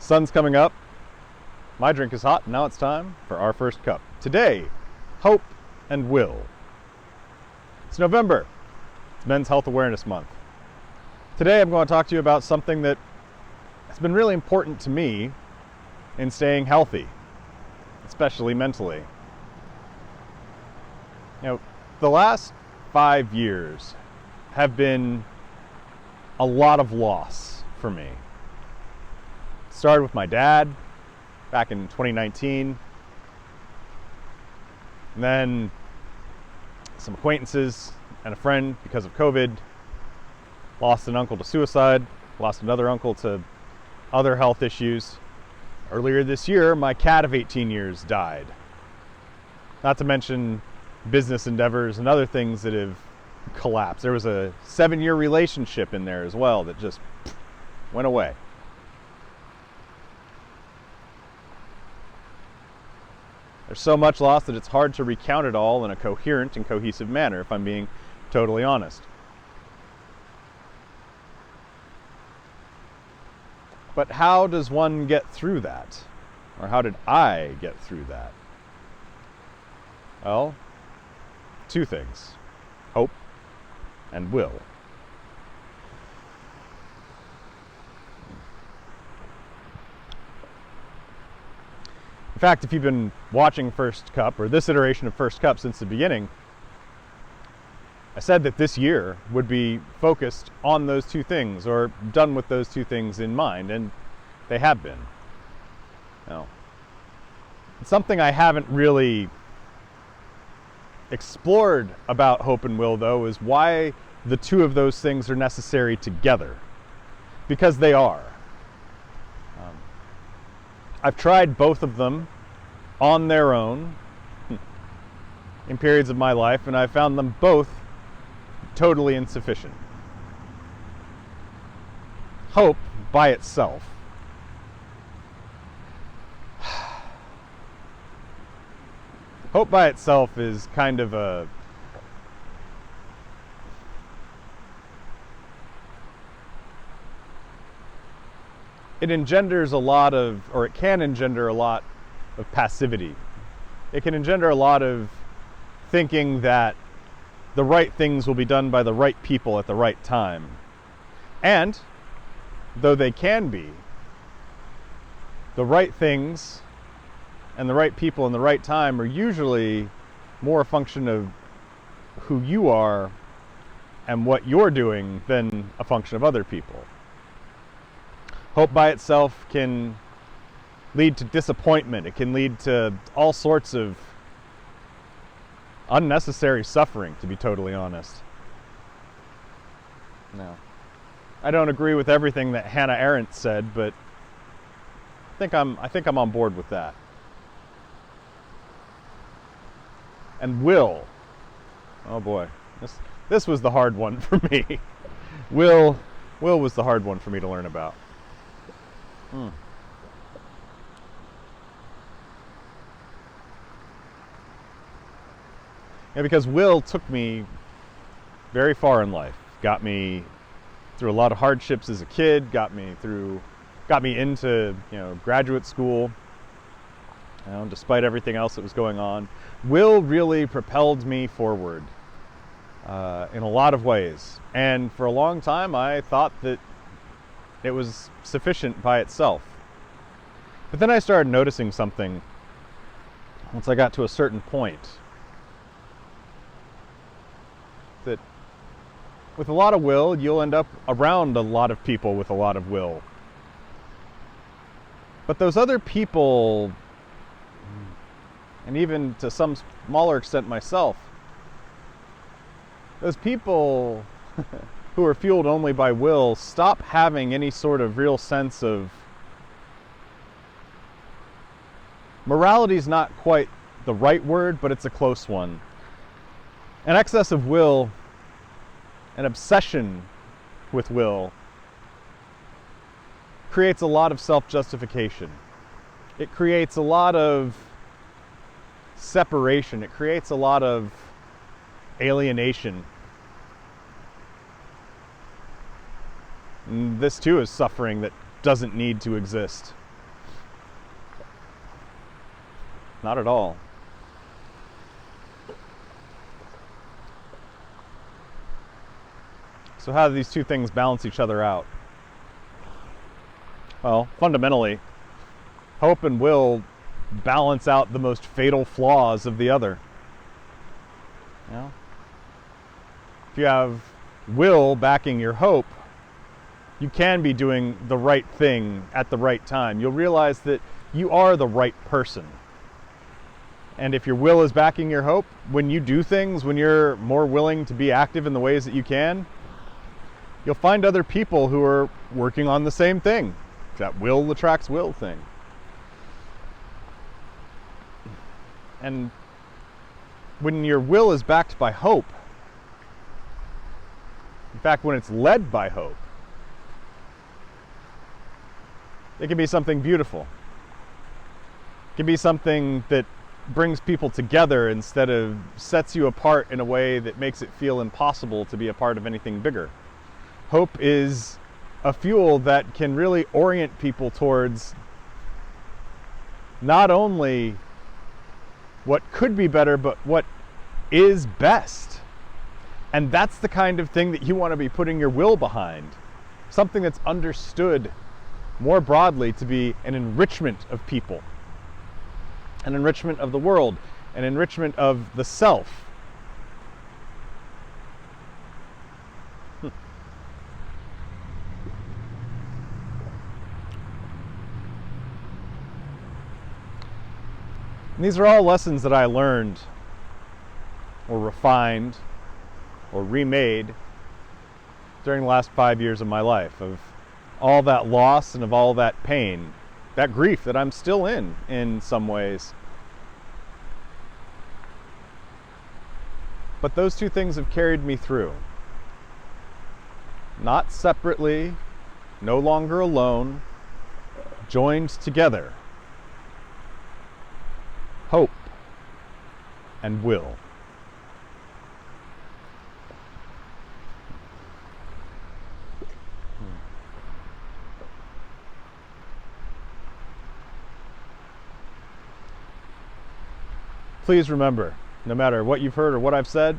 Sun's coming up. My drink is hot, and now it's time for our first cup. Today, hope and will. It's November. It's Men's Health Awareness Month. Today I'm going to talk to you about something that has been really important to me in staying healthy, especially mentally. You know, the last 5 years have been a lot of loss for me. It started with my dad back in 2019, and then some acquaintances and a friend because of COVID. Lost an uncle to suicide, lost another uncle to other health issues. Earlier this year, my cat of 18 years died. Not to mention business endeavors and other things that have collapsed. There was a 7-year relationship in there as well that just went away. There's so much loss that it's hard to recount it all in a coherent and cohesive manner, if I'm being totally honest. But how does one get through that? Or how did I get through that? Well, 2 things: hope and will. In fact, if you've been watching First Cup, or this iteration of First Cup since the beginning, I said that this year would be focused on those 2 things, or done with those 2 things in mind, and they have been. Now, something I haven't really explored about hope and will, though, is why the 2 of those things are necessary together. Because they are. I've tried both of them on their own in periods of my life, and I found them both totally insufficient. Hope by itself. Hope by itself is kind of it engenders a lot of, or it can engender a lot of passivity. It can engender a lot of thinking that the right things will be done by the right people at the right time. And, though they can be, the right things and the right people in the right time are usually more a function of who you are and what you're doing than a function of other people. Hope by itself can lead to disappointment. It can lead to all sorts of unnecessary suffering, to be totally honest. No. I don't agree with everything that Hannah Arendt said, but I think I'm on board with that. And will. Oh boy. This was the hard one for me. Will was the hard one for me to learn about. Yeah, because will took me very far in life. Got me through a lot of hardships as a kid, got me into, graduate school, despite everything else that was going on. Will really propelled me forward in a lot of ways. And for a long time, I thought that it was sufficient by itself. But then I started noticing something once I got to a certain point. That with a lot of will, you'll end up around a lot of people with a lot of will. But those other people, and even to some smaller extent myself, those people who are fueled only by will stop having any sort of real sense of morality. Is not quite the right word, but it's a close one. An excess of will, an obsession with will, creates a lot of self-justification. It creates a lot of separation. It creates a lot of alienation. And this too is suffering that doesn't need to exist. not at all. So how do these two things balance each other out? Well, fundamentally, hope and will balance out the most fatal flaws of the other. You know? If you have will backing your hope, you can be doing the right thing at the right time. You'll realize that you are the right person. And if your will is backing your hope, when you do things, when you're more willing to be active in the ways that you can, you'll find other people who are working on the same thing. That will attracts will thing. And when your will is backed by hope, in fact, when it's led by hope, it can be something beautiful. It can be something that brings people together instead of sets you apart in a way that makes it feel impossible to be a part of anything bigger. Hope is a fuel that can really orient people towards not only what could be better, but what is best. And that's the kind of thing that you want to be putting your will behind. Something that's understood more broadly to be an enrichment of people, an enrichment of the world, an enrichment of the self. And these are all lessons that I learned or refined or remade during the last 5 years of my life, of all that loss and of all that pain, that grief that I'm still in some ways. But those two things have carried me through. Not separately, no longer alone, joined together. Hope and will. Please remember, no matter what you've heard or what I've said,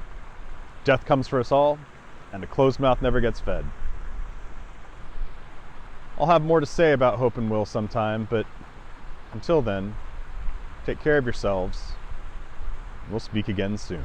death comes for us all, and a closed mouth never gets fed. I'll have more to say about hope and will sometime, but until then, take care of yourselves. We'll speak again soon.